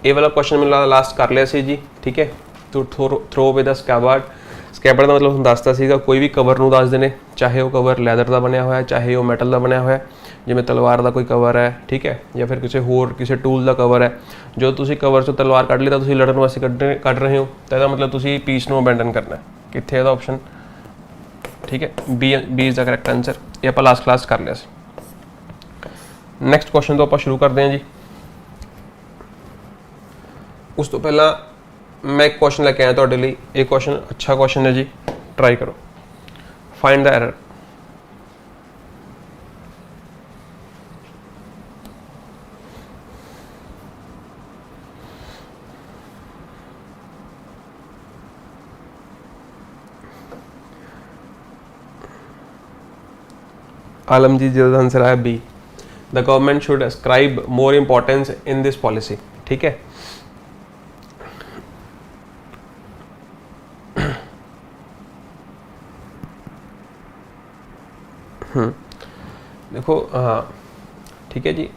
ये वाला क्वेश्चन मैं लास्ट कर लिया सी जी, ठीक है। तो थ्रो अवे द स्कैबर्ड, स्कैबर्ड का मतलब हम दसता सीगा कोई भी कवर नूं दसदे ने, चाहे वो कवर लैदर का बनया होया, चाहे वो मैटल का बनया होया, जिवें तलवार का कोई कवर है, ठीक है, या फिर किसी होर किसी टूल का कवर है। जो तुसी कवर चों तलवार कढ ली तां तुसी लड़न वास्ते कढ रहे हो, तो इसदा मतलब तुसी पीस नूं अबैंडन करना है। कित्थे इहदा ऑप्शन, ठीक है, B is the correct answer. ये आपां लास्ट क्लास कर लिया सी। नैक्सट क्वेश्चन तो आपां शुरू करते हैं जी। उस तो पहला मैं एक क्वेश्चन लेके आया तुहाडे लई। ये क्वेश्चन अच्छा क्वेश्चन है जी, ट्राई करो। Find the error. Alam ji जो आंसर आया B, the government should ascribe more importance in this policy, ठीक है। देखो हाँ ठीक है जी,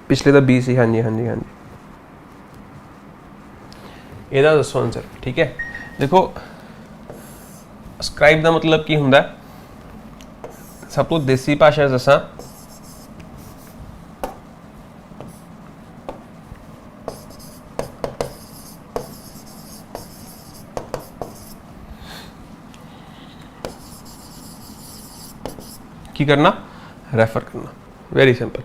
पिछले तो बी सी, हाँ जी हाँ जी हाँ जी, ਇਹਦਾ ਦੱਸੋ आंसर, ठीक है। देखो ascribe ਦਾ मतलब ਕੀ ਹੁੰਦਾ, सब तो देसी भाषा दसा की करना, रेफर करना, वेरी सिंपल।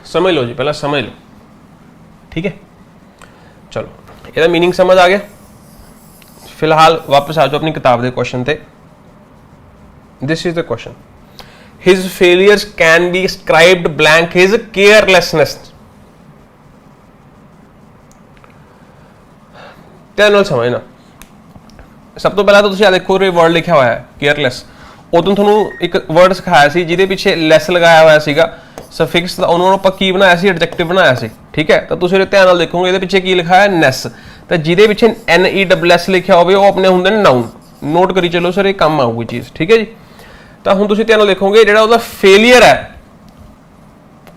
समझ लो जी, पहला समझ लो, ठीक है। चलो ਇਹਦਾ मीनिंग समझ आ गया। फिलहाल वापस आ जाओ अपनी किताब के क्वेश्चन ते। This is the question, his failures can be ascribed blank his carelessness। ध्यान नाल समझना। सब तो पहला तो तुसीं आ देखो वर्ड लिखा हुआ है केयरलैस। उदों तुहानूं एक वर्ड सिखाया सी जिहदे पिछे लैस लगाया हुआ सीगा, सफिक्स का उन्होंने आप की बनाया सी, एडजेक्टिव बनाया सी, ठीक है। तो तुसीं उहदे ध्यान नाल देखोगे ये पिछे की लिखा है नैस, तो जिहदे पिछे NESS लिखा होवे वो अपने हुंदे ने नाउन। नोट करी चलो सर, ये काम आऊगी चीज़, ठीक है जी। तो हुण तुसीं ध्यान नाल देखोगे जिहड़ा उहदा फेलियर है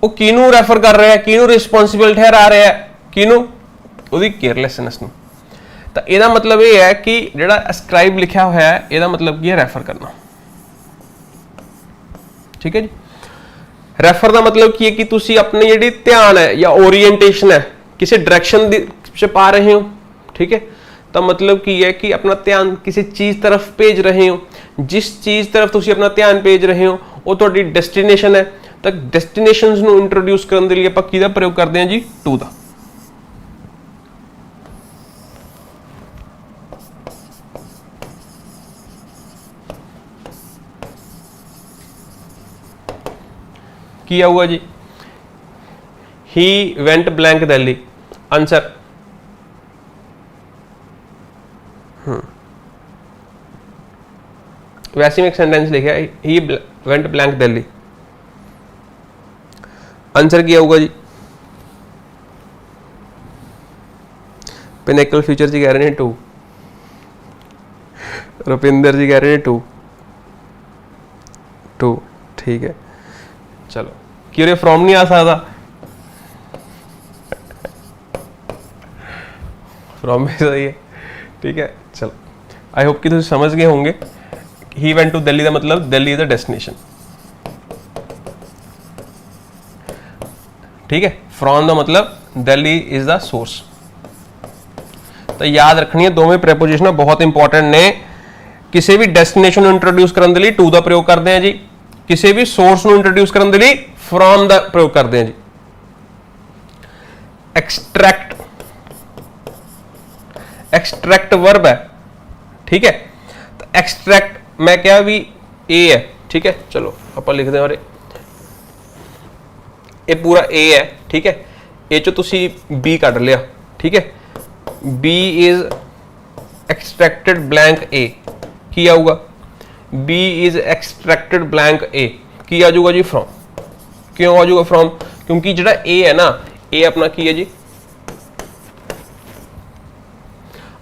वो किहनूं रैफर कर रहा है, किहनूं रिस्पोंसिबल ठहरा रहा है, किहनूं, उहदी केयरलैसनेस नूं। तो इहदा मतलब ये है कि जिहड़ा ascribe लिखा हुआ है इहदा मतलब की है रैफर करना, ठीक है जी। रैफर का मतलब की है कि तुसी अपनी जी ध्यान है या ओरिएंटेशन है किसी डायरेक्शन से पा रहे हो, ठीक है। तो मतलब की है कि अपना ध्यान किसी चीज़ तरफ भेज रहे हो, जिस चीज़ तरफ तुसी अपना ध्यान भेज रहे हो वो तुहाडी डेस्टिनेशन है। तो डेस्टिनेशंस नूं इंट्रोड्यूस करने के लिए आपां किहदा प्रयोग करते हैं जी, टू दा। की आऊगा जी, he went blank Delhi, answer वैसे में एक सेंटेंस लिखा है he went blank Delhi, answer क्या होगा जी। पिनेकल फ्यूचर जी कह रहे हैं 2, रुपिंदर जी कह रहे हैं 2, ठीक है। चलो क्यों फ्रॉम नहीं आ सकता, फ्रॉम भी सही है, ठीक है। चलो आई होप कि तुम समझ गए होंगे। ही वेंट टू दिल्ली का मतलब दिल्ली इज द डेस्टिनेशन, ठीक है। फ्रॉम का मतलब दिल्ली इज द सोर्स। तो याद रखनी है दोवें प्रेपोजिशन बहुत इंपॉर्टेंट ने। किसी भी डेस्टिनेशन इंट्रोड्यूस करने के लिए टू का प्रयोग करते हैं जी, किसी भी सोर्स को इंट्रोड्यूस करने के लिए फ्रॉम का प्रयोग करते हैं जी। एक्सट्रैक्ट, एक्सट्रैक्ट वर्ब है, ठीक है। तो एक्सट्रैक्ट मैं क्या भी ए है, ठीक है। चलो आप लिख दें, और ये पूरा ए है, ठीक है। ए चो तुसी बी कट लिया, ठीक है। बी इज एक्सट्रैक्टेड ब्लैंक ए, की आऊगा बी इज एक्सट्रैक्टेड ब्लैंक ए, की आ जाऊगा जी फ्रॉम। क्यों आ जाऊगा फ्रॉम, क्योंकि जो ए है ना, ए अपना की है जी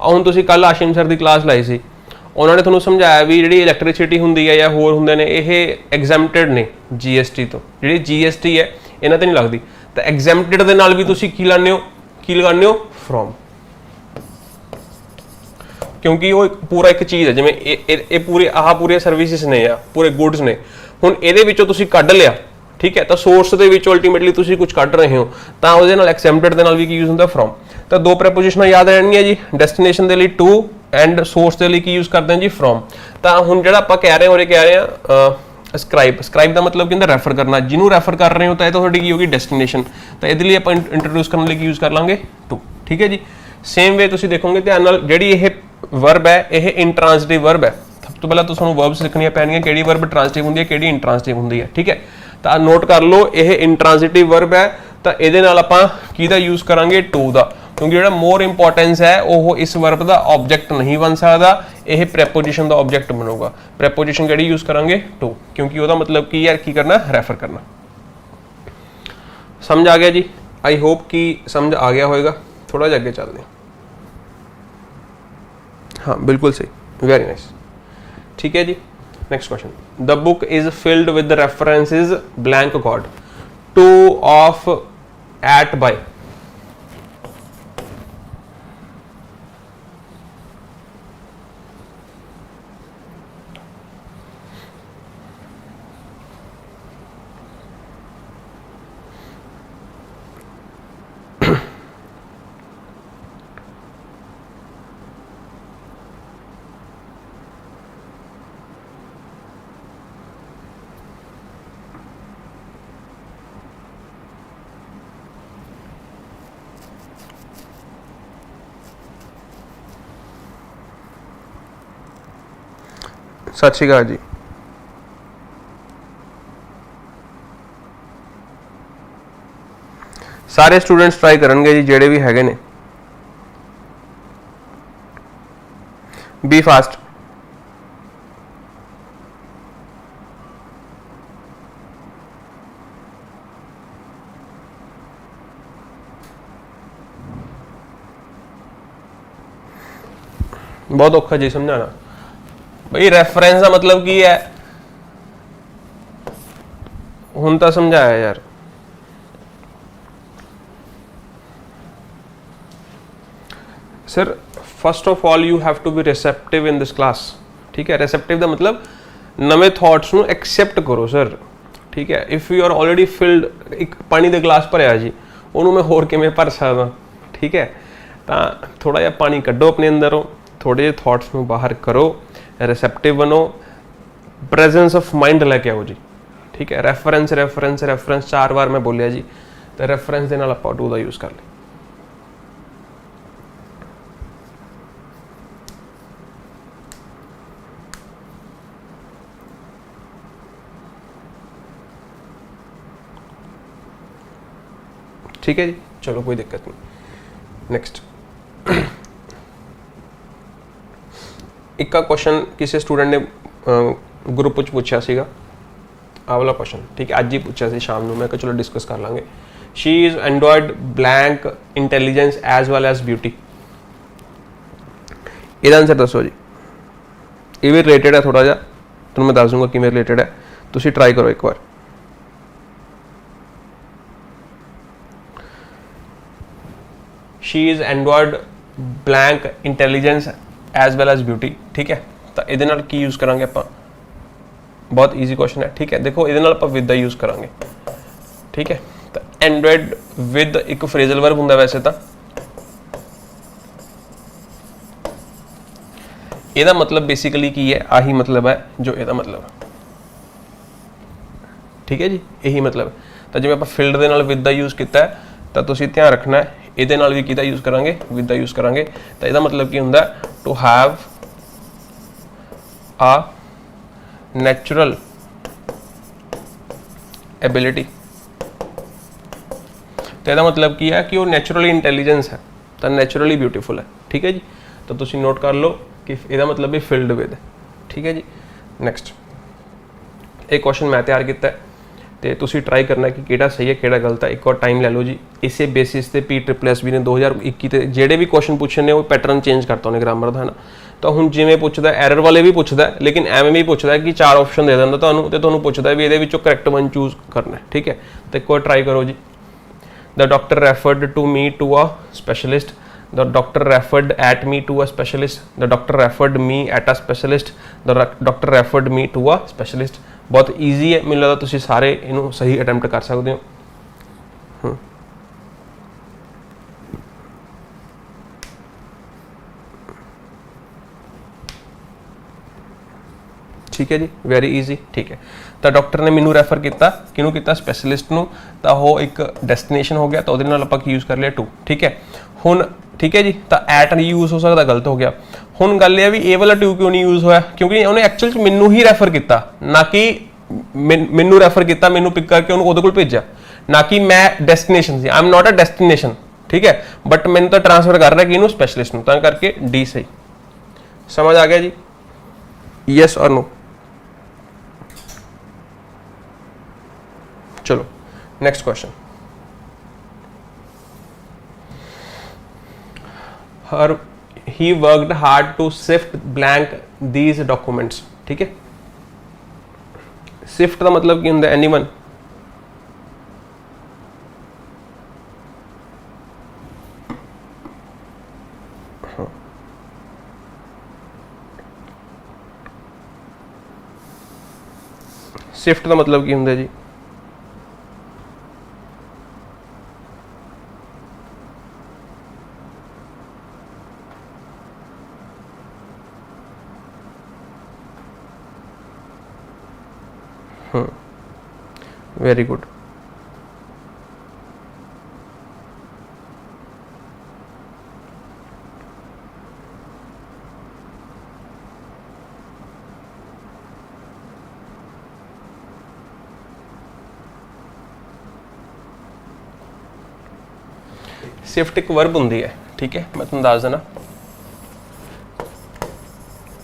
ਹੁਣ ਤੁਸੀਂ ਕੱल ਆਸ਼ਿਮ ਸਰ ਦੀ ਕਲਾਸ ਲਾਈ ਸੀ, ਉਹਨਾਂ ਨੇ ਤੁਹਾਨੂੰ ਸਮਝਾਇਆ ਵੀ ਜਿਹੜੀ ਇਲੈਕਟ੍ਰਿਸਿਟੀ ਹੁੰਦੀ ਹੈ ਜਾਂ ਹੋਰ ਹੁੰਦੇ ਨੇ ਇਹ ਐਗਜ਼ੈਂਪਟਡ ਨੇ GST ਤੋਂ। ਜਿਹੜੀ GST ਹੈ ਇਹਨਾਂ ਤੇ ਨਹੀਂ ਲੱਗਦੀ, ਤਾਂ ਐਗਜ਼ੈਂਪਟਡ ਦੇ ਨਾਲ ਵੀ ਤੁਸੀਂ ਕੀ ਲਾਉਂਦੇ ਹੋ ਫਰੋਮ, ਕਿਉਂਕਿ ਉਹ ਪੂਰਾ ਇੱਕ ਚੀਜ਼ ਹੈ। ਜਿਵੇਂ ਇਹ ਪੂਰੇ ਪੂਰੀਆਂ ਸਰਵਿਸਿਜ਼ ਨੇ ਜਾਂ ਪੂਰੇ ਗੁੱਡਸ ਨੇ, ਹੁਣ ਇਹਦੇ ਵਿੱਚੋਂ ਤੁਸੀਂ ਕੱਢ ਲਿਆ, ਠੀਕ ਹੈ, ਤਾਂ ਸੋਰਸ ਦੇ ਵਿੱਚੋਂ ਅਲਟੀਮੇਟਲੀ ਤੁਸੀਂ ਕੁਝ ਕੱਢ ਰਹੇ ਹੋ, ਤਾਂ ਉਹਦੇ ਨਾਲ ਐਗਜ਼ੈਂਪਟਡ ਦੇ ਨਾਲ ਵੀ ਕੀ ਯੂਜ਼ ਹੁੰਦਾ ਫਰੋਮ। ਤਾਂ ਦੋ ਪ੍ਰੈਪੋਜੀਸ਼ਨਾਂ ਯਾਦ ਰਹਿਣਗੀਆਂ ਜੀ, ਡੈਸਟੀਨੇਸ਼ਨ ਦੇ ਲਈ ਟੂ ਐਂਡ ਸੋਰਸ ਦੇ ਲਈ ਕੀ ਯੂਜ਼ ਕਰਦੇ ਹਾਂ ਜੀ ਫਰੋਮ। ਤਾਂ ਹੁਣ ਜਿਹੜਾ ਆਪਾਂ ਕਹਿ ਰਹੇ ਹਾਂ ਸਕ੍ਰਾਈਬ ਦਾ ਮਤਲਬ ਕੀ ਹੁੰਦਾ ਰੈਫਰ ਕਰਨਾ, ਜਿਹਨੂੰ ਰੈਫਰ ਕਰ ਰਹੇ ਹੋ ਤਾਂ ਇਹ ਤਾਂ ਤੁਹਾਡੀ ਕੀ ਹੋਗੀ ਡੈਸਟੀਨੇਸ਼ਨ, ਤਾਂ ਇਹਦੇ ਲਈ ਆਪਾਂ ਇੰਟਰੋਡਿਊਸ ਕਰਨ ਲਈ ਕੀ ਯੂਜ਼ ਕਰ ਲਾਂਗੇ ਟੂ, ਠੀਕ ਹੈ ਜੀ। ਸੇਮ ਵੇ ਤੁਸੀਂ ਦੇਖੋਗੇ ਧਿਆਨ ਨਾਲ, ਜਿਹੜੀ ਇਹ ਵਰਬ ਹੈ ਇਹ ਇੰਟ੍ਰਾਂਜ਼ਿਟਿਵ ਵਰਬ ਹੈ। ਸਭ ਤੋਂ ਪਹਿਲਾਂ ਤੁਹਾਨੂੰ ਵਰਬਸ ਲਿਖਣੀਆਂ ਪੈਣਗੀਆਂ, ਕਿਹੜੀ ਵਰਬ ਟ੍ਰਾਂਜ਼ਿਟਿਵ ਹੁੰਦੀ ਹੈ ਕਿਹੜੀ ਇੰਟ੍ਰਾਂਜ਼ਿਟਿਵ ਹੁੰਦੀ ਹੈ, ਠੀਕ ਹੈ। ਤਾਂ ਨੋਟ ਕਰ ਲਓ ਇਹ ਇੰਟ੍ਰਾਂਜ਼ਿਟਿਵ ਵਰਬ ਹੈ, ਤਾਂ ਇਹਦੇ ਨਾਲ ਆਪਾਂ ਕਿਹਦਾ ਯੂਜ਼ ਕਰਾਂਗੇ ਟੂ ਦਾ, ਕਿਉਂਕਿ ਜਿਹੜਾ ਮੋਰ ਇੰਪੋਰਟੈਂਸ ਹੈ ਉਹ ਇਸ ਵਰਬ ਦਾ ਆਬਜੈਕਟ ਨਹੀਂ ਬਣ ਸਕਦਾ, ਇਹ ਪ੍ਰੈਪੋਜੀਸ਼ਨ ਦਾ ਆਬਜੈਕਟ ਬਣੂਗਾ। ਪ੍ਰੈਪੋਜੀਸ਼ਨ ਕਿਹੜੀ ਯੂਜ਼ ਕਰਾਂਗੇ ਟੂ, ਕਿਉਂਕਿ ਉਹਦਾ ਮਤਲਬ ਕੀ ਹੈ, ਕੀ ਕਰਨਾ ਰੈਫਰ ਕਰਨਾ। ਸਮਝ ਆ ਗਿਆ ਜੀ, ਆਈ ਹੋਪ ਕਿ ਸਮਝ ਆ ਗਿਆ ਹੋਏਗਾ। थोड़ा जा आगे चलते हैं, हाँ बिल्कुल सही, वेरी नाइस, ठीक है जी। Next question, the book is filled with references blank God to of at by. सत श्री अकाल जी। सारे स्टूडेंट्स ट्राई करेंगे जी, जेड़े भी हैगे ने, बी फास्ट। बहुत औखा जी समझाना भाई, रेफरेंस का मतलब की है, हुण तो समझाया यार। Sir first of all you have to be receptive in this class, ठीक है। रिसेप्टिव का मतलब नवे थॉट्स नू एक्सेप्ट करो सर, ठीक है। If you are already filled, एक पानी दे गिलास भरिया जी, उन्होंने मैं होर किवें भर सकदा, ठीक है। तो थोड़ा जिहा पानी कड्डो अपने अंदरों, थोड़े जे थॉट्स नू बाहर करो, रिसेप्टिव बनो, प्रेजेंस ऑफ माइंड लैके आओ जी, ठीक है। रेफरेंस रेफरेंस रेफरेंस 4 बार मैं बोलिया जी, तो रेफरेंस के नाल आपां टू दा यूज़ कर लें। ठीक है जी, चलो कोई दिक्कत नहीं। नेक्स्ट एक का क्वेश्चन किसी स्टूडेंट ने ग्रुप में पूछा सीगा, आ वाला क्वेश्चन, ठीक है, अज ही पूछा सी शाम को, मैं कहा चलो डिस्कस कर लांगे। She is endowed blank intelligence as well as beauty. ਇਹਦਾ आंसर दसो जी। ये भी रिलेटेड है थोड़ा जा, तो मैं दस दूंगा कि रिलेटेड है, तुसी ट्राई करो एक बार। She is endowed blank intelligence as well as beauty, ठीक है। तो ये की यूज़ करांगे आप, बहुत ईजी क्वेश्चन है, ठीक है। देखो ये आप विद दा यूज़ करांगे, ठीक है। तो एंड्रॉयड विद एक फ्रेजल वर्ब होंगे वैसे तो, ਇਹਦਾ मतलब बेसिकली की है, आही मतलब है जो ਇਹਦਾ मतलब है, ठीक है जी, यही मतलब। तो जिवें आपां फील्ड दे नाल विद दा यूज़ किया है, तो तुसीं ध्यान रखना है ਇਹਦੇ ਨਾਲ भी किहदा यूज़ करांगे, विद दा यूज़ करांगे। तो ਇਹਦਾ मतलब की हुंदा to have a natural ability. तो ਇਹਦਾ मतलब की है कि वो नैचुरली इंटैलीजेंस है, तो नैचुरली ब्यूटीफुल है, ठीक है जी। तो तुसीं नोट कर लो कि ਇਹਦਾ मतलब भी फील्ड विद, ठीक है जी। नैक्सट एक क्वेश्चन मैं तैयार किया है, ਤੇ ਤੁਸੀਂ ਟਰਾਈ ਕਰਨਾ ਕਿ ਕਿਹੜਾ ਸਹੀ ਹੈ ਕਿਹੜਾ ਗਲਤ ਹੈ। ਇੱਕ ਵਾਰ ਟਾਈਮ ਲੈ ਲਓ ਜੀ। ਇਸੇ ਬੇਸਿਸ ਤੇ PSSB ਨੇ 2021 ਤੇ ਜਿਹੜੇ ਵੀ ਕੁਐਸਚਨ ਪੁੱਛੇ ਨੇ ਉਹ ਪੈਟਰਨ ਚੇਂਜ ਕਰਤਾ ਉਹਨੇ ਗ੍ਰਾਮਰ ਦਾ, ਹੈ ਨਾ। ਤਾਂ ਹੁਣ ਜਿਵੇਂ ਪੁੱਛਦਾ ਐਰਰ ਵਾਲੇ ਵੀ ਪੁੱਛਦਾ, ਲੇਕਿਨ ਐਵੇਂ ਵੀ ਪੁੱਛਦਾ ਕਿ 4 ਆਪਸ਼ਨ ਦੇ ਦਿੰਦਾ ਤੁਹਾਨੂੰ ਤੇ ਤੁਹਾਨੂੰ ਪੁੱਛਦਾ ਵੀ ਇਹਦੇ ਵਿੱਚੋਂ ਕਰੈਕਟ ਵਨ ਚੂਜ਼ ਕਰਨਾ, ਠੀਕ ਹੈ। ਤੇ ਇੱਕ ਵਾਰ ਟਰਾਈ ਕਰੋ ਜੀ। The doctor referred to me to a specialist. The doctor referred at me to a specialist. The doctor referred me at a specialist. The doctor referred me to a specialist. बहुत easy है, ਮੈਨੂੰ ਲੱਗਦਾ ਤੁਸੀਂ ਸਾਰੇ ਇਹਨੂੰ ਸਹੀ attempt ਕਰ ਸਕਦੇ ਹੋ। ठीक है जी, वेरी ईजी, ठीक है। तो डॉक्टर ने मैनू रैफर किया, किनू किया, स्पैशलिस्ट नू। तो वो एक डेस्टिनेशन हो गया, तो वो आप यूज़ कर लिया टू, ठीक है। हुण ठीक है जी, तो एट यूज़ हो सकता, गलत हो गया। हुण गल ये भी ए वाला टू क्यों नहीं यूज़ होया, क्योंकि उन्हें एक्चुअल मैनू ही रैफर किया, ना कि मैनू रैफर किया, मैनू पिक करके उन्होंने उहदे कोल भेजा, ना कि मैं डेस्टिनेशन सी। I am not a destination, ठीक है, बट मैंने तो ट्रांसफर कर रहा है कि इनू स्पैशलिस्ट नू, तां करके डी सही। समझ आ गया जी, यस और नो। चलो next question. Her he worked hard to sift blank these documents, ठीक है। सिफ्ट का मतलब की होंगे, एनीवन, सिफ्ट का मतलब की होंगे जी, वेरी गुड। शिफ्ट एक वर्ब होंगी है, ठीक है, मैं तुम दस देना,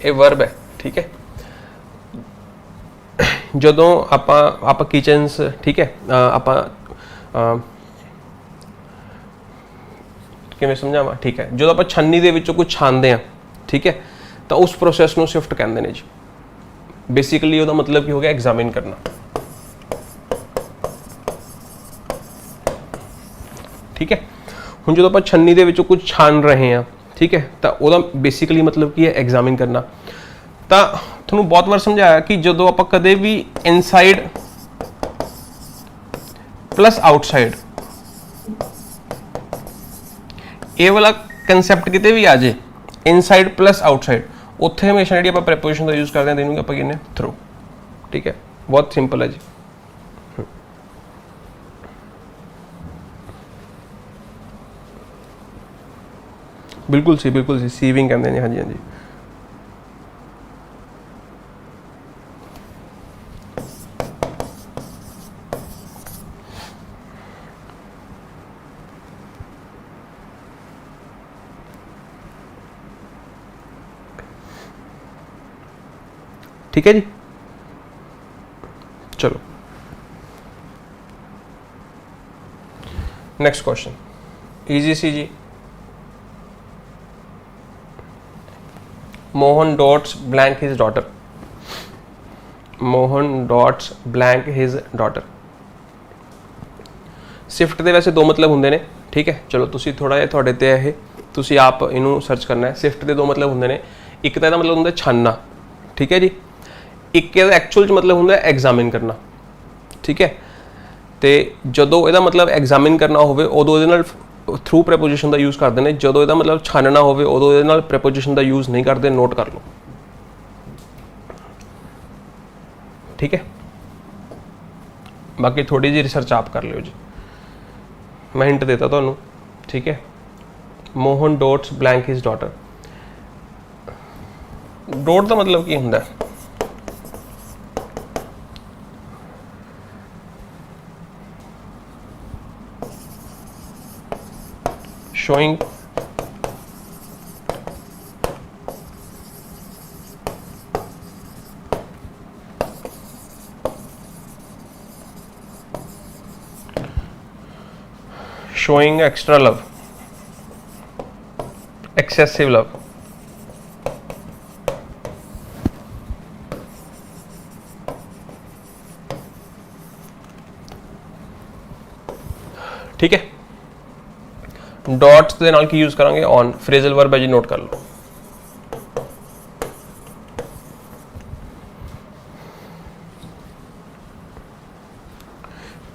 ये वर्ब है, ठीक है। ਜਦੋਂ ਆਪਾਂ ਕਿਚਨਸ, ਠੀਕ ਹੈ, ਆਪਾਂ ਕਿਵੇਂ ਸਮਝਾਵਾਂ, ਠੀਕ ਹੈ, ਜਦੋਂ ਆਪਾਂ ਛੰਨੀ ਦੇ ਵਿੱਚੋਂ ਕੁਝ ਛਾਣਦੇ ਆ, ਠੀਕ ਹੈ, ਤਾਂ ਉਸ ਪ੍ਰੋਸੈਸ ਨੂੰ ਸ਼ਿਫਟ ਕਹਿੰਦੇ ਨੇ ਜੀ। ਬੇਸਿਕਲੀ ਉਹਦਾ ਮਤਲਬ ਕੀ ਹੋ ਗਿਆ, ਐਗਜ਼ਾਮਿਨ ਕਰਨਾ, ਠੀਕ ਹੈ। ਹੁਣ ਜਦੋਂ ਆਪਾਂ ਛੰਨੀ ਦੇ ਵਿੱਚੋਂ ਕੁਝ ਛਾਣ ਰਹੇ ਹਾਂ, ਠੀਕ ਹੈ, ਤਾਂ ਉਹਦਾ ਬੇਸਿਕਲੀ ਮਤਲਬ ਕੀ ਹੈ, ਐਗਜ਼ਾਮਿਨ करना। ਤਾਂ ਤੁਹਾਨੂੰ ਬਹੁਤ ਵਾਰ ਸਮਝਾਇਆ ਕਿ ਜਦੋਂ ਆਪਾਂ ਕਦੇ ਵੀ ਇਨਸਾਈਡ ਪਲੱਸ ਆਊਟਸਾਈਡ, ਇਹ ਵਾਲਾ ਕਨਸੈਪਟ ਕਿਤੇ ਵੀ ਆ ਜੇ, ਇਨਸਾਈਡ ਪਲੱਸ ਆਊਟਸਾਈਡ, ਉੱਥੇ ਹਮੇਸ਼ਾ ਜਿਹੜੀ ਆਪਾਂ ਪ੍ਰੈਪੋਜੀਸ਼ਨ ਦਾ ਯੂਜ਼ ਕਰਦੇ ਹਾਂ, ਇਹਨੂੰ ਆਪਾਂ ਕਹਿੰਦੇ ਹਾਂ ਥਰੂ, ਠੀਕ ਹੈ। ਬਹੁਤ ਸਿੰਪਲ ਹੈ ਜੀ। ਬਿਲਕੁਲ ਸੀ, ਸੀਵਿੰਗ ਕਹਿੰਦੇ ਨੇ, ਹਾਂਜੀ ਹਾਂਜੀ। ठीक है जी, चलो नेक्स्ट क्वेश्चन, इजी सी जी। Mohan dotes blank his daughter, Mohan dotes blank his daughter. Shift के वैसे दो मतलब होंगे ने, ठीक है। चलो तुसी थोड़ा जिहा तुहाडे ते है, तुसी आप इनू सर्च करना है। शिफ्ट के दो मतलब होंगे ने, एक तो मतलब होंगे छानना, ठीक है जी, एक एक्चुअल मतलब होंगे एग्जामिन करना, ठीक है। तो जदों ਇਹਦਾ मतलब एग्जामिन करना होवे उदों ਇਹਦੇ ਨਾਲ थ्रू प्रैपोजिशन का यूज़ करते हैं, जदों ਇਹਦਾ मतलब छानना होवे उदों ਇਹਦੇ ਨਾਲ प्रैपोजिशन का यूज़ नहीं करते, नोट कर लो, ठीक है। बाकी थोड़ी जी रिसर्च आप कर लियो जी, मैं हिंट देता तुहानू, ठीक है। Mohan dotes blank his daughter, dot का मतलब की होंदा है, showing showing extra love, excessive love. ठीक है, डॉट्स ਦੇ ਨਾਲ ਕੀ ਯੂਜ਼ ਕਰਾਂਗੇ, ऑन फ्रेजल वर्ब है जी, नोट कर लो।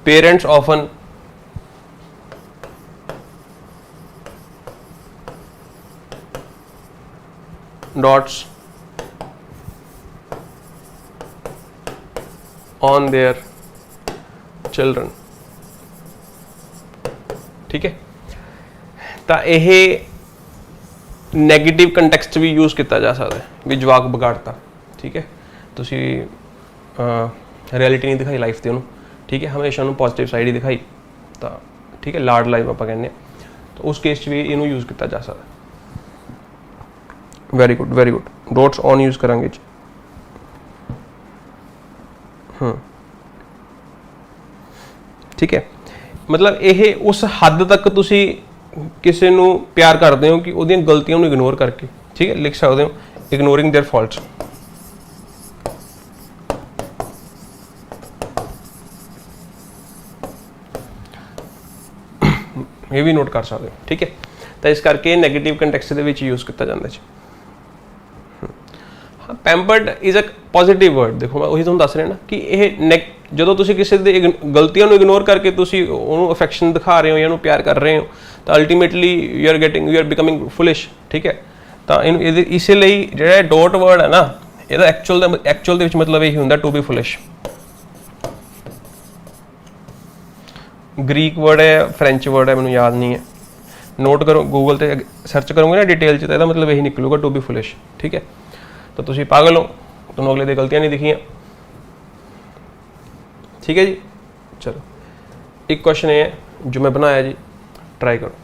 Parents often dotes on their children. ठीक है, ਤਾਂ ਇਹ ਨੈਗੇਟਿਵ ਕੰਟੈਕਸਟ ਵੀ ਯੂਜ਼ ਕੀਤਾ ਜਾ ਸਕਦਾ ਹੈ ਵੀ ਜਵਾਕ ਵਿਗਾੜਤਾ। ਠੀਕ ਹੈ, ਤੁਸੀਂ ਰਿਐਲਿਟੀ ਨਹੀਂ ਦਿਖਾਈ ਲਾਈਫ ਤੇ ਉਹਨੂੰ। ਠੀਕ ਹੈ, ਹਮੇਸ਼ਾ ਉਹਨੂੰ ਪੋਜ਼ਿਟਿਵ ਸਾਈਡ ਹੀ ਦਿਖਾਈ ਤਾਂ ਠੀਕ ਹੈ, ਲਾਡ ਲਾਈਫ ਆਪਾਂ ਕਹਿੰਦੇ ਹਾਂ, ਤਾਂ ਉਸ ਕੇਸ 'ਚ ਵੀ ਇਹਨੂੰ ਯੂਜ਼ ਕੀਤਾ ਜਾ ਸਕਦਾ। Very good, very good. Dots on use ਕਰਾਂਗੇ ਜੀ। ਠੀਕ ਹੈ, ਮਤਲਬ ਇਹ ਉਸ ਹੱਦ ਤੱਕ ਤੁਸੀਂ ਕਿਸੇ ਨੂੰ ਪਿਆਰ ਕਰਦੇ ਹੋ ਕਿ ਉਹਦੀਆਂ ਗਲਤੀਆਂ ਨੂੰ ਇਗਨੋਰ ਕਰਕੇ। ਠੀਕ ਹੈ, ਲਿਖ ਸਕਦੇ ਹੋ ਇਗਨੋਰਿੰਗ देयर ਫਾਲਟਸ। ਇਹ ਵੀ ਨੋਟ ਕਰ ਸਕਦੇ ਹੋ। ਠੀਕ ਹੈ, ਤਾਂ ਇਸ ਕਰਕੇ ਨੈਗੇਟਿਵ ਕੰਟੈਕਸਟ ਦੇ ਵਿੱਚ ਯੂਜ਼ ਕੀਤਾ ਜਾਂਦਾ ਜੀ। ਹਾਂ, pampered is a positive word. ਦੇਖੋ ਮੈਂ ਉਹੀ ਤੁਹਾਨੂੰ ਦੱਸ ਰਿਹਾ ਨਾ ਕਿ ਇਹ ਜਦੋਂ ਤੁਸੀਂ ਕਿਸੇ ਦੇ ਗਲਤੀਆਂ ਨੂੰ ਇਗਨੋਰ ਕਰਕੇ ਤੁਸੀਂ ਉਹਨੂੰ ਅਫੈਕਸ਼ਨ ਦਿਖਾ ਰਹੇ ਹੋ ਜਾਂ ਉਹਨੂੰ ਪਿਆਰ ਕਰ ਰਹੇ ਹੋ ਤਾਂ ਅਲਟੀਮੇਟਲੀ ਯੂ ਆਰ ਬਿਕਮਿੰਗ ਫੁਲਿਸ਼। ਠੀਕ ਹੈ, ਤਾਂ ਇਹਨੂੰ ਇਹਦੇ ਇਸੇ ਲਈ ਜਿਹੜਾ ਡੋਟ ਵਰਡ ਹੈ ਨਾ, ਇਹਦਾ ਐਕਚੁਅਲ ਦੇ ਵਿੱਚ ਮਤਲਬ ਇਹ ਹੁੰਦਾ ਟੂ ਬੀ ਫੁਲਿਸ਼। ਗ੍ਰੀਕ ਵਰਡ ਹੈ, ਫ੍ਰੈਂਚ ਵਰਡ ਹੈ, ਮੈਨੂੰ ਯਾਦ ਨਹੀਂ ਹੈ, ਨੋਟ ਕਰੋ, ਗੂਗਲ ਤੇ ਸਰਚ ਕਰੋਗੇ ਨਾ ਡਿਟੇਲ 'ਚ ਤਾਂ ਇਹਦਾ ਮਤਲਬ ਇਹੀ ਨਿਕਲੂਗਾ ਟੂ ਬੀ ਫੁਲਿਸ਼। ਠੀਕ ਹੈ, ਤਾਂ ਤੁਸੀਂ ਪਾਗਲ ਹੋ, ਤੁਹਾਨੂੰ ਅਗਲੇ ਦੀ ਗਲਤੀਆਂ ਨਹੀਂ ਦਿਖੀਆਂ। ठीक है जी, चलो एक क्वेश्चन ये है जो मैं बनाया जी, ट्राई करो।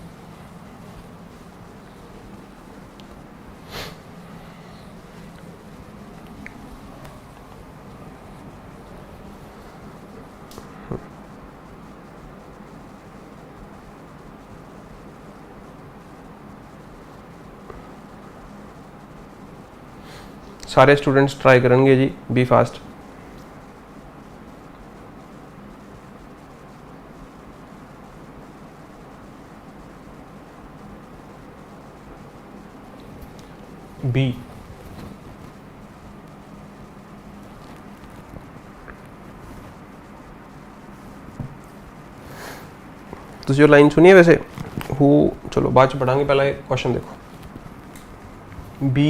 सारे स्टूडेंट्स ट्राई करेंगे जी, बी फास्ट। बी, तो जो लाइन सुनिए वैसे हु, चलो बाद में पढ़ाएंगे, पहला क्वेश्चन देखो। बी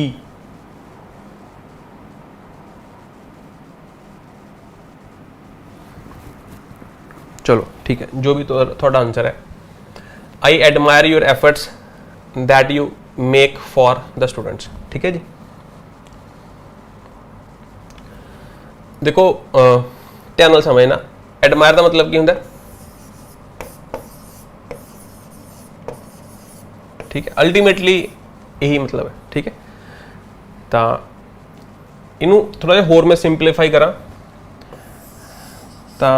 चलो ठीक है, जो भी थोड़ा आंसर है। I admire your efforts that you make for the students. ठीक है जी, देखो ध्यान नाल समझना, एडमायर का मतलब की हुंदा। ठीक है, अल्टीमेटली यही मतलब है। ठीक है, तो इनू थोड़ा जिहा होर मैं सिंपलीफाई करा तो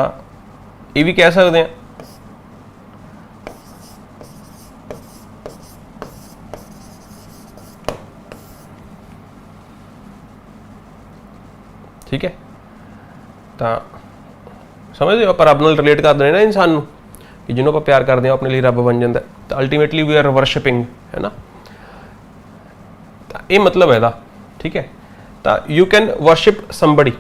ये भी कह सकते हैं ठीक है, तो समझते हो, आप रब नाल रिलेट कर देना इंसान नूं कि जिन्होंने आप प्यार करते हो अपने लिए रब बन जाता है, तो अल्टीमेटली वी आर वर्शिपिंग, है ना। तो ये मतलब है दा। ठीक है, तो you can worship somebody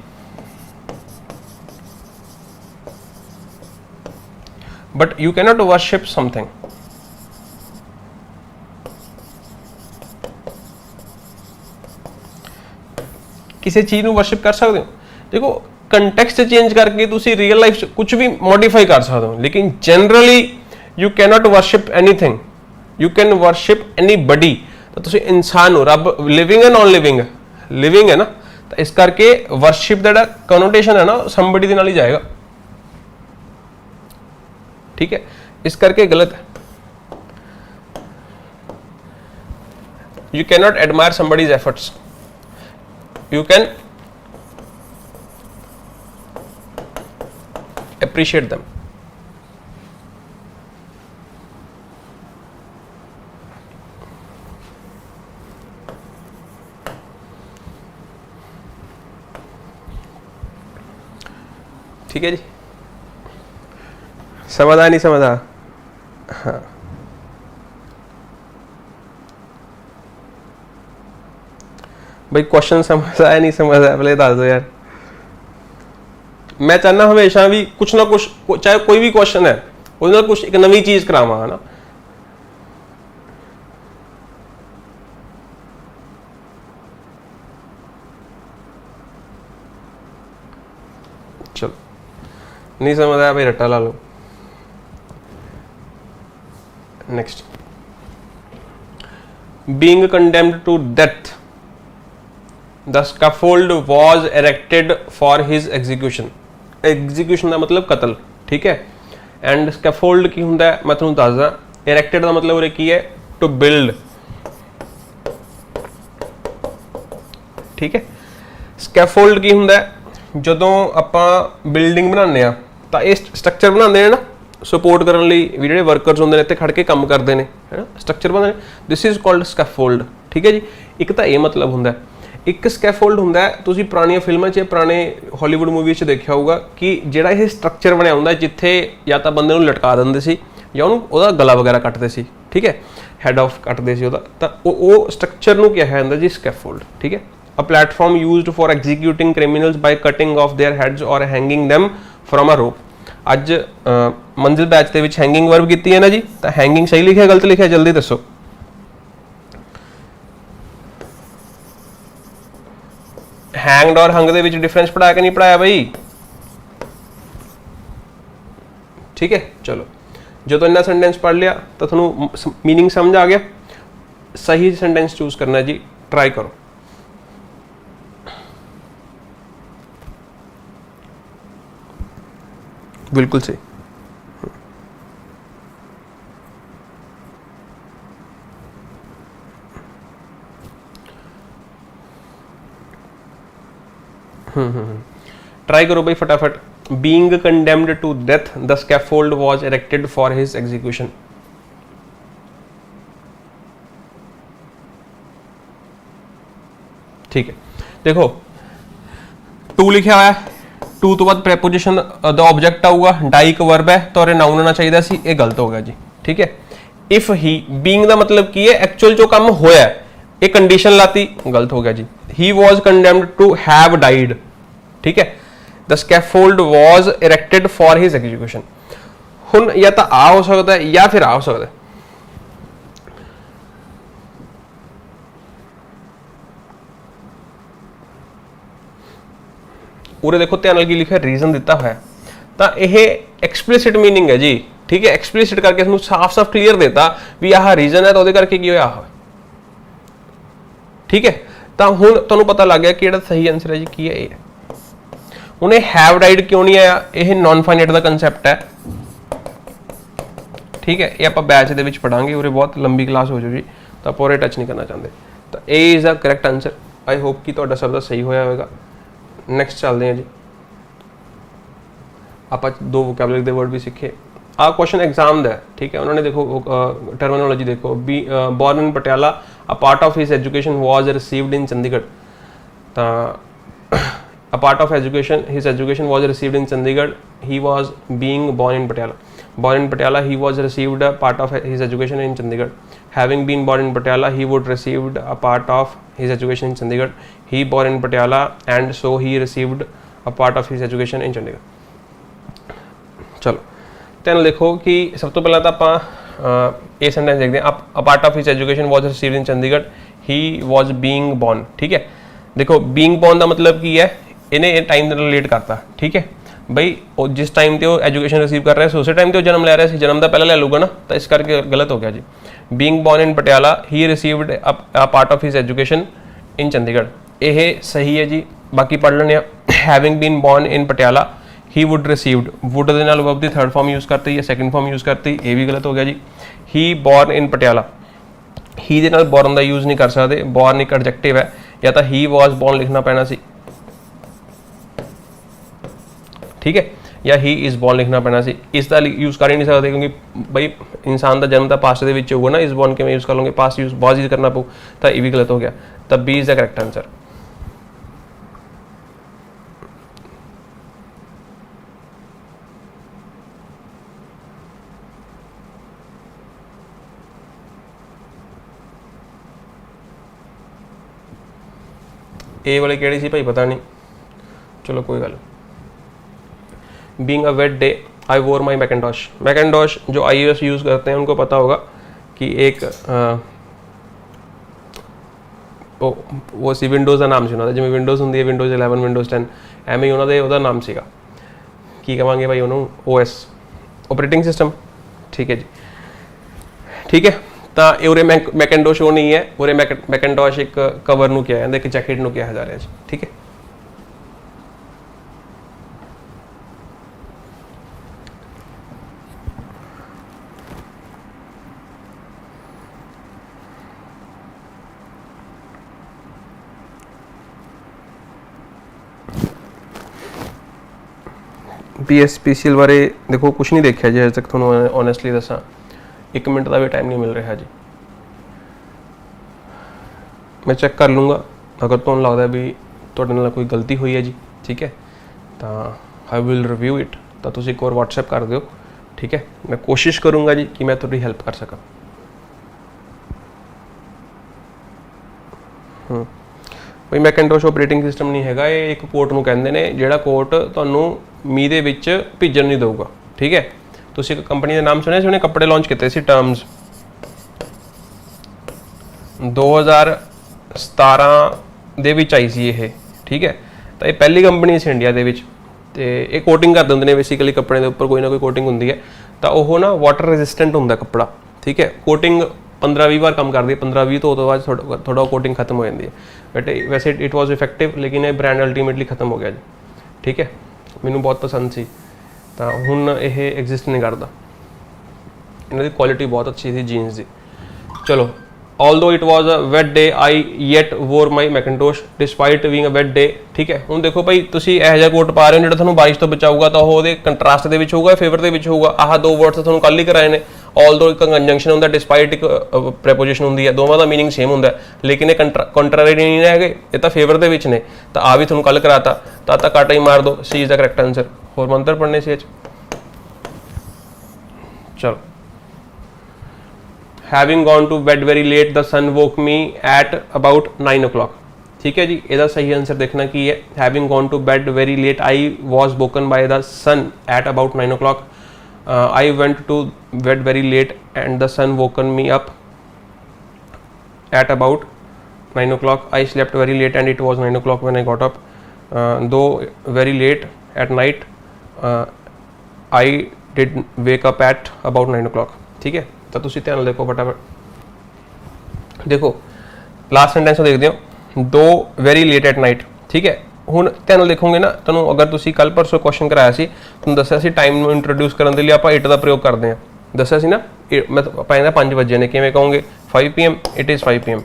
but you cannot worship something. किसी चीज़ को वर्शिप कर सकते हो, देखो कंटेक्स्ट चेंज करके तुसी रियल लाइफ कुछ भी मॉडिफाई कर सकते हो, लेकिन generally you cannot worship anything, you can worship anybody. तो तुसी इंसान हो, रब लिविंग है, नॉन लिविंग है, लिविंग है ना, तो इस करके वर्शिप का कनोटेशन है ना समबडी के नाल ही जाएगा। ठीक है, इस करके गलत है। You cannot admire somebody's efforts, you can appreciate them। ठीक है जी, समझा नहीं समझा? हाँ भाई क्वेश्चन समझ आया नहीं समझ आया पहले बता दो यार। मैं चाहना हमेशा भी कुछ ना कुछ, चाहे कोई भी क्वेश्चन है, कोई ना कुछ एक नवी चीज करावा है ना। चलो नहीं समझ आया भाई रट्टा ला लो। Next, being condemned to death the scaffold was erected for his execution. Execution का मतलब कतल, ठीक है। एंड स्कैफोल्ड की होंदा है, मैं तुहानू दसदा, erected का मतलब उरे की है टू बिल्ड, ठीक है। स्कैफोल्ड की होंदा है ਜਦੋਂ ਆਪਾਂ ਬਿਲਡਿੰਗ ਬਣਾਉਂਦੇ ਆ ਤਾਂ ਇਹ ਸਟਰਕਚਰ ਬਣਾਉਂਦੇ ਨੇ ਨਾ ਸਪੋਰਟ ਕਰਨ ਲਈ, ਵੀ ਜਿਹੜੇ ਵਰਕਰਸ ਹੁੰਦੇ ਨੇ ਇੱਥੇ ਖੜ ਕੇ ਕੰਮ ਕਰਦੇ ਨੇ, ਹੈ ਨਾ, ਸਟਰਕਚਰ ਬਣਾਉਂਦੇ ਨੇ। ਦਿਸ ਇਜ਼ ਕਾਲਡ ਸਕੈਫੋਲਡ, ਠੀਕ ਹੈ ਜੀ। ਇੱਕ ਤਾਂ ਇਹ ਮਤਲਬ ਹੁੰਦਾ, ਇੱਕ ਸਕੈਫੋਲਡ ਹੁੰਦਾ ਤੁਸੀਂ ਪੁਰਾਣੀਆਂ ਫਿਲਮਾਂ 'ਚ, ਪੁਰਾਣੇ ਹਾਲੀਵੁੱਡ ਮੂਵੀਜ਼ 'ਚ ਦੇਖਿਆ ਹੋਊਗਾ ਕਿ ਜਿਹੜਾ ਇਹ ਸਟਰਕਚਰ ਬਣਿਆ ਹੁੰਦਾ ਜਿੱਥੇ ਜਾਂ ਤਾਂ ਬੰਦੇ ਨੂੰ ਲਟਕਾ ਦਿੰਦੇ ਸੀ ਜਾਂ ਉਹਨੂੰ ਉਹਦਾ ਗਲਾ ਵਗੈਰਾ ਕੱਟਦੇ ਸੀ, ਠੀਕ ਹੈ, ਹੈਡ ਆਫ ਕੱਟਦੇ ਸੀ ਉਹਦਾ, ਤਾਂ ਉਹ ਸਟਰਕਚਰ ਨੂੰ ਕਿਹਾ ਜਾਂਦਾ ਜੀ ਸਕੈਫੋਲਡ, ਠੀਕ ਹੈ। A platform used for executing criminals by cutting off their heads or hanging them from a rope। ਅੱਜ ਮੰਜ਼ਿਲ ਬੈਚ ਦੇ ਵਿੱਚ ਹੈਂਗਿੰਗ ਵਰਬ ਕੀਤੀ ਹੈ ਨਾ ਜੀ, ਤਾਂ ਹੈਂਗਿੰਗ ਸਹੀ ਲਿਖਿਆ ਗਲਤ ਲਿਖਿਆ ਜਲਦੀ ਦੱਸੋ। हैंग्ड और हंग ਦੇ ਵਿੱਚ डिफरेंस पढ़ाया कि नहीं पढ़ाया भाई? ठीक है, चलो जो तो इन्ना सेंटेंस पढ़ लिया तो थोनू मीनिंग समझ आ गया। सही सेंटेंस चूज करना जी, ट्राई करो। बिल्कुल सही। ट्राई करो भाई फटाफट। Being condemned to death the scaffold was erected for his execution. ठीक है, देखो टू लिखा हुआ है, टू तो बाद प्रेपोजिशन द ऑब्जेक्ट आऊगा, डाई एक वर्ब है तो नाउन होना चाहिए सी, ये गलत हो गया जी, ठीक है। इफ ही, बीइंग दा मतलब की है एक्चुअल जो काम होया है, ये कंडीशन लाती, गलत हो गया जी। He was condemned to have died, ठीक है। The scaffold was erected for his execution. हुन या तो आ हो सकता है या फिर आ हो सकता है। उरे देखो ध्यान नाल की लिखा रीजन दिता हुआ है, तो यह एक्सप्लिसिट मीनिंग है जी, ठीक है। एक्सप्लिसिट करके इसमें साफ साफ क्लियर देता भी आह रीजन है तो उहदे करके की होया, ठीक है। तो हुण तुहानूं पता लग गया कि जिहड़ा सही आंसर है जी की है, हुण ये हैव डाइड क्यों नहीं आया, यह नॉन फाइनाइट का कंसैप्ट है, ठीक है। ये आपां बैच दे विच पढ़ांगे, उरे बहुत लंबी क्लास हो जाएगी तो आप उरे टच नहीं करना चाहते। तो A is the correct answer. I hope कि तुहाडा सब दा सही होया होगा। नैक्सट चलते हैं जी, आप दो वोकैबुलरी के वर्ड भी सीखे। आ क्वेश्चन एग्जाम का है, ठीक है। उन्होंने देखो टर्मिनोलॉजी देखो, born in Patiala, a part of his education was received in Chandigarh. तो a part of education, his education was received in Chandigarh, he was being born in Patiala. Born in Patiala, he was received a part of his education in Chandigarh. Having been born in Patiala, he would received a part of his education in Chandigarh. He born in Patiala and so he received a part of his education in Chandigarh. चलो तो देखो कि सब तो पहला तो आप ये सेंटेंस देखते हैं, अ part of his education was received in Chandigarh, he was being born, ठीक है। देखो बीइंग बॉर्न का मतलब की है, इन्हें टाइम रिलेट करता, ठीक है बई। जिस टाइम ते एजुकेशन रिसीव कर रहा है उस टाइम ते जन्म लै रहा है, जन्म का पहला ले लूगा ना, तो इस करके गलत हो गया जी। Being born in Patiala, he received a part of his education in Chandigarh, यह सही है जी। बाकी पढ़ लेने। Having been born in Patiala, he would received, would दे नाल verb the third form use करती या सैकेंड फॉर्म यूज़ करती, ये भी गलत हो गया जी। ही बॉर्न इन पटियाला, ही दे नाल बॉर्न का यूज़ नहीं कर सकते, बॉर्न एक एडजेक्टिव है, या तो ही वॉज बॉर्न लिखना पैना सी, ठीक है, या ही इज़ बॉर्न लिखना पैना सी। इसका यूज़ कर ही नहीं सकते क्योंकि बई इंसान का जन्म तो पास्ट के होगा ना, इस बॉर्न के यूज़ कर लूँगे, पास्ट यूज़ वॉज यूज़ करना पऊ, तो ये भी गलत हो गया। तो B is the correct answer. A वाले किहड़ी सी भाई पता नहीं, चलो कोई गल। Being a wet day I wore my मैकेंटॉश। मैकेंटॉश जो iOS यूज़ करते हैं उनको पता होगा कि एक वो सी विंडोज़ का नाम ਸੀ ਉਹਨਾਂ ਦਾ, ਜਿਵੇਂ ਵਿੰਡੋਜ਼ ਹੁੰਦੀ ਹੈ ਵਿੰਡੋਜ਼ 11 ਵਿੰਡੋਜ਼ 10, ਐਵੇਂ ਹੀ ਉਹਨਾਂ ਦੇ ਉਹਦਾ ਨਾਮ ਸੀਗਾ, ਕੀ ਕਹਾਂਗੇ ਭਾਈ ਉਹਨੂੰ, OS ऑपरेटिंग सिस्टम। ठीक है जी, ठीक है। तो उरे मैकेंटॉश वो नहीं है, उरे मैकेंटॉश एक कवर नूं किया जाता, एक जैकेट नूं कहा जा रहा है। ठीक है, PSPCL बारे देखो कुछ नहीं देखा जी अजे तक, थोड़ा ऑनेस्टली दसा 1 मिनट का भी टाइम नहीं मिल रहा जी। मैं चेक कर लूँगा, अगर तुहानूं लगता भी तुहाडे नाल कोई गलती हुई है जी, ठीक है, तो आई विल रिव्यू इट, तो तुसीं एक बार WhatsApp कर दिओ। ठीक है, मैं कोशिश करूँगा जी कि मैं तुहाडी हेल्प कर सकां। भाई मैकेंटॉश ऑपरेटिंग सिस्टम नहीं हैगा, ये एक कोट नूं कहंदे ने, जिहड़ा कोट तुहानूं मींह दे विच भीजण नहीं देऊगा। ठीक है, तुसीं एक कंपनी का नाम सुनिया सी, उन्हें कपड़े लॉन्च किए सी टर्म्स 2017 ਦੇ ਵਿੱਚ आई सी ये। ठीक है, तो ये पहली कंपनी सी इंडिया ਦੇ ਵਿੱਚ, ਤੇ ਇਹ ਕੋਟਿੰਗ कर ਦਿੰਦੇ ਨੇ बेसिकली कपड़े के उपर कोई ना कोई कोटिंग होंदी है, तो वो ना वाटर रेजिस्टेंट होंदा कपड़ा। ठीक है, कोटिंग 15-20 बार काम करती है, 15-20 तो बाद थोड़ा कोटिंग खत्म हो जाती है, बट वैसे इट वॉज इफेक्टिव, लेकिन ये ब्रांड अल्टीमेटली खत्म हो गया जी। ठीक है, मैनू बहुत पसंद सी, तो हुण ये एग्जिस्ट नहीं करता। इन्हां दी क्वालिटी बहुत अच्छी थी जीन्स की। चलो, although it was a wet day I yet wore my mackintosh despite being a wet day. ठीक है, हुण देखो भाई तुसीं इहो जिहा कोट पा रहे हो जिहड़ा तुहानूं बारिश तो बचाऊगा, तो वो उहदे कंट्रास्ट दे विच होऊगा, फेवर दे विच होऊगा। आह दो वर्ड्स तुहानूं कल ही कराए ने, ऑल्दो एक कंजंक्शन होंदा, डिस्पाइट एक प्रेपोजिशन होंदी है, दोवां दा मीनिंग सेम होंदा, लेकिन ये कंट्रारी नहीं है, ये तो फेवर दे विच ने। तो आ भी तुहानूं कल कराता, तो काटा ही मार दो, सी इज द करैक्ट आंसर। होर मंत्र पढ़ने से चलो। Having gone to bed very late, the sun woke me at about 9 o'clock। ठीक है जी, ਇਹਦਾ सही आंसर देखना की है। Having gone to bed very late, I was woken by the sun at about 9 o'clock। I went to bed very late and the sun woken me up at about 9 o'clock। I slept very late and it was 9 o'clock when I got up। Though very late at night, I did wake up at about 9 o'clock। ठीक है, तो तुसीं ध्यान देखो फटाफट, देखो last sentence देखते हो, दो वेरी लेट एट नाइट। ठीक है, हुण ध्यान देखोगे ना, तुहानूं अगर तुसीं कल परसों क्वेश्चन कराया सी, तुहानूं दस्सिया सी टाइम नूं इंट्रोड्यूस करन दे लई आपां इट दा प्रयोग करदे हां, दस्सिया सी ना। मैं पाइंदा 5 बजे ने, किवें कहोगे 5 PM, it is 5 PM,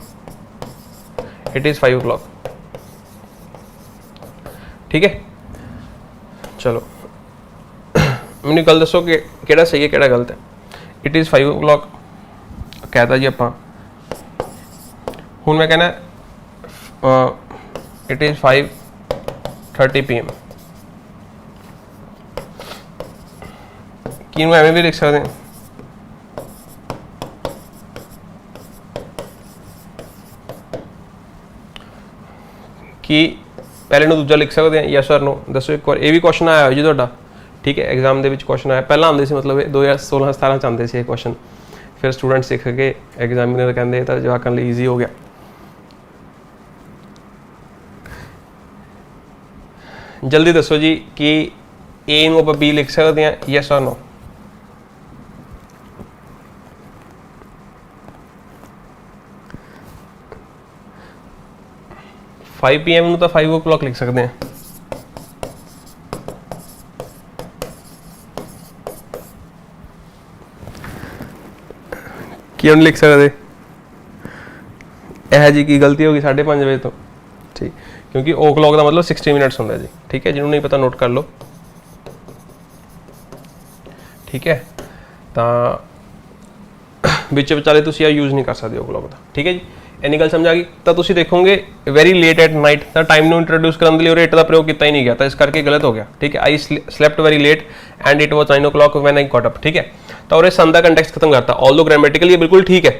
it is 5 o'clock। ठीक है, चलो मैनूं गल दसो कि किहड़ा सही है किहड़ा गलत है। इट इज़ 5 o'clock कहता जी आपां, हुण मैं कहना इट इज़ 5:30 PM। कि एवें भी लिख सकते हैं, कि पहले नूं दूजा लिख सकते हैं, यस और नो। दसो एक बार, ये भी क्वेश्चन आया हो जी तुहाडा। ठीक है, एग्जाम के क्वेश्चन आया, पहला आते मतलब 2016-17 आते थे क्वेश्चन, फिर स्टूडेंट सीख के एग्जामिनर कहते तो जवाकों लिए ईजी हो गया। जल्दी दसो जी कि ए नूं आपां बी लिख सकते हैं, यस और नो। फाइव PM नूं तो 5 o'clock लिख सकते हैं। क्यों नहीं लिख सकते? यह जी की गलती होगी 5:30 बजे तो, ठीक, क्योंकि ओ क्लॉक का मतलब 60 मिनट्स होंगे जी। ठीक है, जिन्होंने नहीं पता नोट कर लो। ठीक है, तो विच विचाले तुसीं यूज़ नहीं कर सकते ओ क्लॉक का। ठीक है जी, इन्नी गल समझ आ गई। तो तुसीं देखोगे वेरी लेट एट नाइट, तो टाइम नूं इंट्रोड्यूस करने लिए इट का प्रयोग किया ही नहीं गया, तो इस करके गलत हो गया। ठीक है, I slept very late and it was 9 o'clock when I got up. ठीक है, तो और सन का कंटेक्स्ट खत्म करता, ऑल्दो ग्रामेटिकली बिल्कुल ठीक है।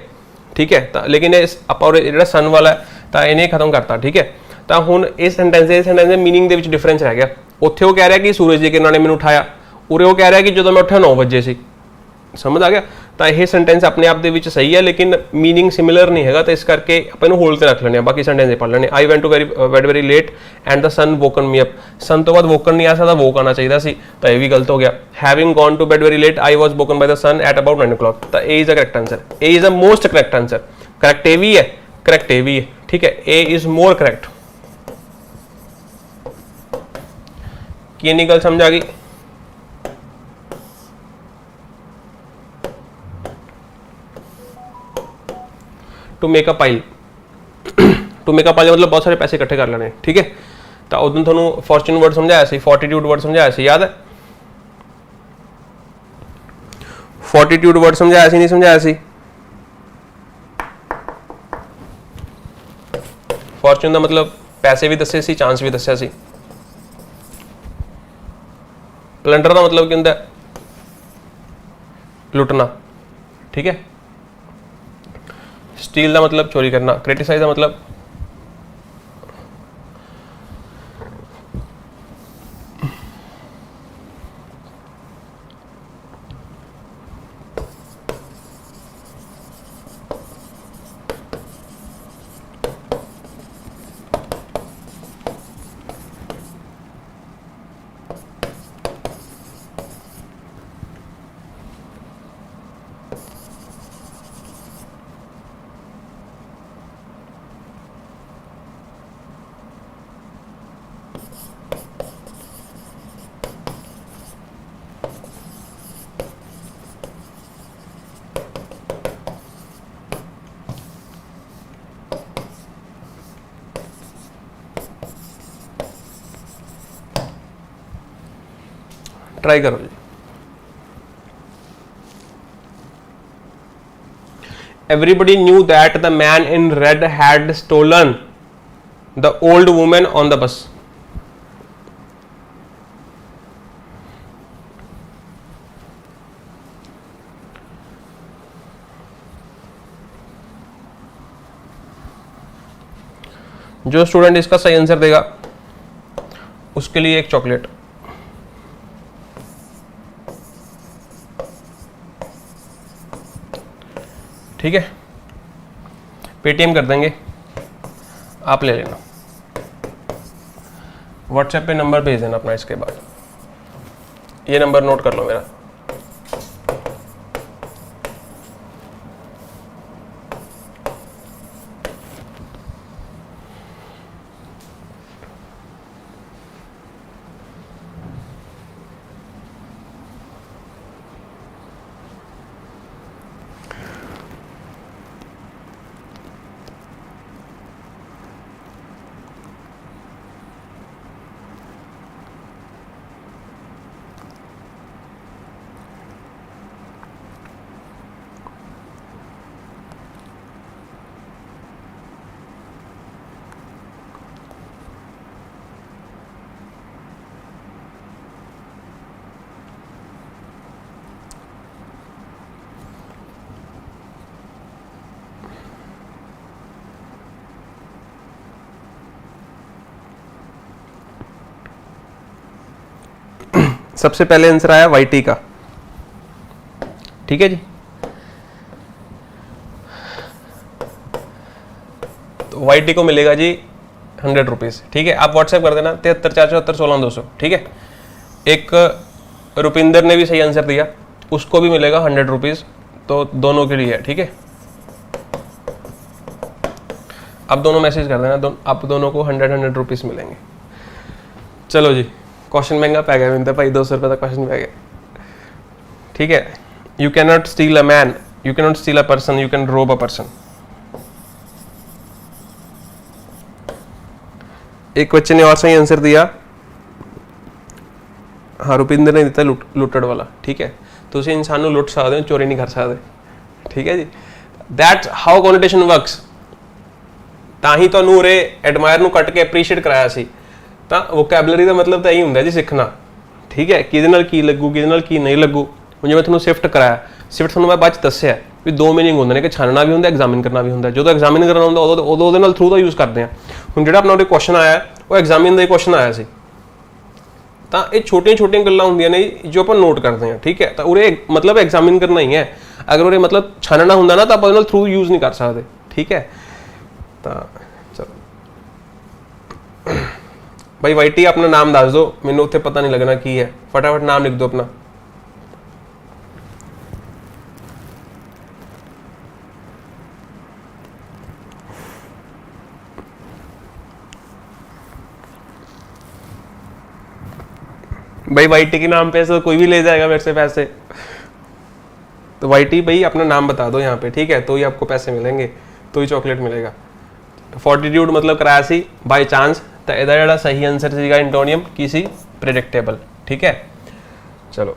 ठीक है, तो लेकिन आप जो सन वाला है तो इन्हें खत्म करता। ठीक है, ਤਾਂ ਹੁਣ ਇਹ ਸੈਂਟੈਂਸ ਦੇ ਮੀਨਿੰਗ ਦੇ ਵਿੱਚ ਡਿਫਰੈਂਸ ਰਹਿ ਗਿਆ। ਉੱਥੇ ਉਹ ਕਹਿ ਰਿਹਾ ਕਿ ਸੂਰਜ ਦੀ ਕਿਰਨਾਂ ਨੇ ਮੈਨੂੰ ਉਠਾਇਆ, ਉਰੇ ਉਹ ਕਹਿ ਰਿਹਾ ਕਿ ਜਦੋਂ ਮੈਂ ਉੱਠਿਆ 9 ਵਜੇ ਸੀ। ਸਮਝ ਆ ਗਿਆ? ਤਾਂ ਇਹ ਸੈਂਟੈਂਸ ਆਪਣੇ ਆਪ ਦੇ ਵਿੱਚ ਸਹੀ ਹੈ ਲੇਕਿਨ ਮੀਨਿੰਗ ਸਿਮਿਲਰ ਨਹੀਂ ਹੈਗਾ, ਤਾਂ ਇਸ ਕਰਕੇ ਆਪਾਂ ਇਹਨੂੰ ਹੋਲਡ ਤੇ ਰੱਖ ਲੈਣੇ ਆ, ਬਾਕੀ ਸੈਂਟੈਂਸ ਇਹ ਪੜ੍ਹ ਲੈਣੇ। I went to bed very late and the sun woken me up. Sun ਤੋਂ ਬਾਅਦ ਵੋਕਨ ਨਹੀਂ ਆ ਸਕਦਾ, ਵੋਕ ਆਉਣਾ ਚਾਹੀਦਾ ਸੀ, ਤਾਂ ਇਹ ਵੀ ਗਲਤ ਹੋ ਗਿਆ। Having gone to bed very late I was woken by the sun at about 9 o'clock। ਤਾਂ A is the correct answer, A is the most correct answer. Correct A भी है, करेक्ट ए भी है, ठीक है, ए इज मोर करेक्ट। की नहीं गल समझ आ गई? To make a pile, to make a pile मतलब बहुत सारे पैसे इकट्ठे कर लेने, ठीक है। तो उस दिन थोनू फॉर्चून वर्ड समझाया सी, फोर्टीट्यूड वर्ड समझाया सी, याद है? फोर्टीट्यूड वर्ड समझाया सी नहीं समझाया सी? फॉर्चून का मतलब पैसे भी दसे सी, चांस भी दसिया सी। प्लंडर का मतलब क्या होता है? लुटना, ठीक है। स्टील का मतलब चोरी करना। क्रिटिसाइज का मतलब ट्राई करो जी। Everybody knew that the man in red had stolen the old woman on the bus. जो स्टूडेंट इसका सही आंसर देगा उसके लिए एक चॉकलेट। ठीक है, पेटीएम कर देंगे, आप ले लेना, व्हाट्सएप पे नंबर भेज देना अपना। इसके बाद ये नंबर नोट कर लो मेरा। सबसे पहले आंसर आया वाईटी का, ठीक है जी। तो वाईटी को मिलेगा जी 100 रुपीज़, ठीक है। आप व्हाट्सएप कर देना 7347716200, ठीक है। एक रुपिंदर ने भी सही आंसर दिया, उसको भी मिलेगा 100 रुपीज़, तो दोनों के लिए है, ठीक है। आप दोनों मैसेज कर देना, आप दोनों को 100 रुपीज़ मिलेंगे। चलो जी, क्वेश्चन महंगा पै गया मिलता भाई, 200 रुपये का क्वेश्चन पै गया, ठीक है। You can not steel a man, you can not steel a person, you can रोब अ पर्सन। एक बच्चे ने और सही आंसर दिया, हाँ रुपिंदर ने दिता लुटड़ वाला, ठीक है। तो उसे इंसान को लुट सकते हो, चोरी नहीं कर सकते, ठीक है जी। That's how contention works. ताही तो उरे एडमायर ਨੂੰ ਕੱਟ ਕੇ ਐਪਰੀਸ਼ੀਏਟ ਕਰਾਇਆ ਸੀ। ਤਾਂ ਵੋਕੈਬਲਰੀ ਦਾ ਮਤਲਬ ਤਾਂ ਇਹੀ ਹੁੰਦਾ ਜੀ, ਸਿੱਖਣਾ, ਠੀਕ ਹੈ। ਕਿਹਦੇ ਨਾਲ ਕੀ ਲੱਗੂ, ਕਿਹਦੇ ਨਾਲ ਕੀ ਨਹੀਂ ਲੱਗੂ। ਹੁਣ ਜਿਵੇਂ ਤੁਹਾਨੂੰ ਸ਼ਿਫਟ ਕਰਾਇਆ, ਸ਼ਿਫਟ ਤੁਹਾਨੂੰ ਮੈਂ ਬਾਅਦ ਚ ਦੱਸਿਆ ਵੀ ਦੋ ਮੀਨਿੰਗ ਹੁੰਦੇ ਨੇ ਕਿ ਛਾਨਣਾ ਵੀ ਹੁੰਦਾ, ਐਗਜ਼ਾਮਿਨ ਕਰਨਾ ਵੀ ਹੁੰਦਾ। ਜਦੋਂ ਐਗਜ਼ਾਮਿਨ ਕਰਨਾ ਹੁੰਦਾ ਉਦੋਂ ਉਹਦੇ ਨਾਲ ਥਰੂ ਦਾ ਯੂਜ਼ ਕਰਦੇ ਆ। ਹੁਣ ਜਿਹੜਾ ਆਪਣਾ ਉਹਦੇ ਕੁਐਸਚਨ ਆਇਆ ਉਹ ਐਗਜ਼ਾਮਿਨ ਦਾ ਹੀ ਕੁਐਸਚਨ ਆਇਆ ਸੀ, ਤਾਂ ਇਹ ਛੋਟੀਆਂ ਛੋਟੀਆਂ ਗੱਲਾਂ ਹੁੰਦੀਆਂ ਨੇ ਜੋ ਆਪਾਂ ਨੋਟ ਕਰਦੇ ਹਾਂ, ਠੀਕ ਹੈ। ਤਾਂ ਉਰੇ ਮਤਲਬ ਐਗਜ਼ਾਮਿਨ ਕਰਨਾ ਹੀ ਹੈ, ਅਗਰ ਉਰੇ ਮਤਲਬ ਛਾਨਣਾ ਹੁੰਦਾ ਨਾ ਤਾਂ ਆਪਾਂ ਉਹਦੇ ਨਾਲ ਥਰੂ ਯੂਜ਼ ਨਹੀਂ ਕਰ ਸਕਦੇ, ਠੀਕ ਹੈ। ਤਾਂ ਚਲੋ भाई वाईटी अपना नाम दस दो, मैंने उत्थे पता नहीं लगना की है, फटाफट नाम लिख दो अपना। भाई वाईटी के नाम पे से कोई भी ले जाएगा मेरे से पैसे, तो वाईटी भाई अपना नाम बता दो यहाँ पे, ठीक है, तो ही आपको पैसे मिलेंगे, तो ही चॉकलेट मिलेगा। फोर्टीट्यूड मतलब कराया सी बाई चांस, तो ਇਹਦਾ ਜਿਹੜਾ सही आंसर ਸੀਗਾ एंटोनियम की सी प्रेडिक्टेबल, ठीक है। चलो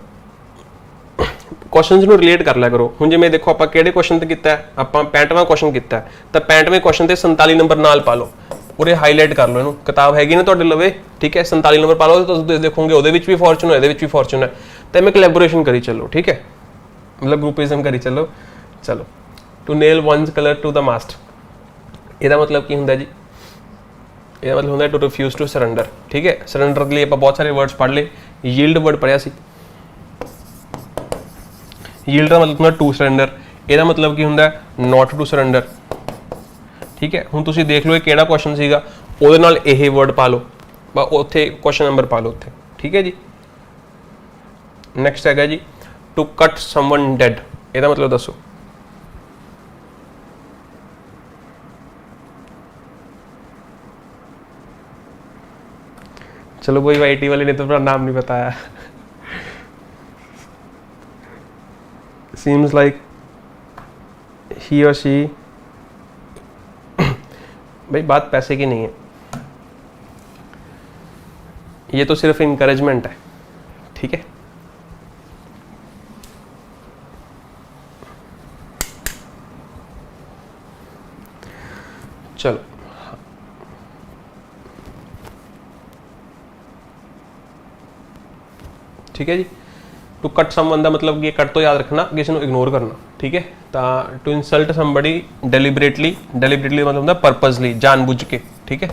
क्वेश्चंस ਨੂੰ ਰਿਲੇਟ ਕਰ ਲਿਆ ਕਰੋ। ਹੁਣ ਜਿਵੇਂ ਦੇਖੋ ਆਪਾਂ ਕਿਹੜੇ ਕੁਐਸਚਨ ਤੇ ਕੀਤਾ ਹੈ, ਆਪਾਂ 65ਵਾਂ ਕੁਐਸਚਨ ਕੀਤਾ ਹੈ, ਤਾਂ 65ਵੇਂ ਕੁਐਸਚਨ ਤੇ 47 ਨੰਬਰ ਨਾਲ ਪਾ ਲਓ, ਉਰੇ ਹਾਈਲਾਈਟ ਕਰ ਲਓ ਇਹਨੂੰ। ਕਿਤਾਬ ਹੈਗੀ ਨਾ ਤੁਹਾਡੇ ਲਵੇ, ਠੀਕ ਹੈ, 47 ਨੰਬਰ ਪਾ ਲਓ, ਤੁਸੀਂ ਦੇਖੋਗੇ ਉਹਦੇ ਵਿੱਚ ਵੀ ਫੋਰਚੂਨ ਹੈ, ਇਹਦੇ ਵਿੱਚ ਵੀ ਫੋਰਚੂਨ ਹੈ, ਤਾਂ ਮੈਂ ਕੋਲੈਬੋਰੇਸ਼ਨ ਕਰੀ ਚੱਲੋ, ਠੀਕ ਹੈ, मतलब ग्रुपिज्म करी चलो। चलो to nail one's colours to the mast, ਇਹਦਾ मतलब ਕੀ ਹੁੰਦਾ ਜੀ, ਇਹਦਾ मतलब ਹੁੰਦਾ टू रिफ्यूज टू सरेंडर, ठीक है। सरेंडर के लिए ਆਪਾਂ बहुत सारे वर्ड्स पढ़ ले, यील्ड वर्ड पढ़िਆ ਸੀ, यील्ड ਦਾ मतलब ਹੁੰਦਾ टू सरेंडर, ਇਹਦਾ मतलब ਕੀ ਹੁੰਦਾ नॉट टू सरेंडर, ठीक है। ਹੁਣ ਤੁਸੀਂ ਦੇਖ ਲਓ ਇਹ ਕਿਹੜਾ ਕੁਐਸਚਨ ਸੀਗਾ, ਉਹਦੇ ਨਾਲ ਇਹ ਵਰਡ ਪਾ ਲਓ, ਉੱਥੇ ਕੁਐਸਚਨ ਨੰਬਰ ਪਾ ਲਓ ਉੱਥੇ, ਠੀਕ ਹੈ ਜੀ। ਨੈਕਸਟ ਹੈਗਾ ਜੀ टू कट समवन डेड, ਇਹਦਾ मतलब दसो। चलो कोई वाईटी वाले ने तो अपना नाम नहीं बताया। सीम्स लाइक ही और शी, भाई बात पैसे की नहीं है, ये तो सिर्फ इनकरेजमेंट है, ठीक है। चलो ठीक है जी। टू कट समवन का मतलब ये कट तो याद रखना, किसी को इग्नोर करना, ठीक है। तो to insult somebody deliberately, deliberately मतलब होता परपजली, जानबूझ के, ठीक है,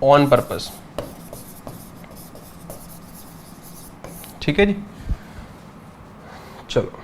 ऑन पर्पज, ठीक है जी। चलो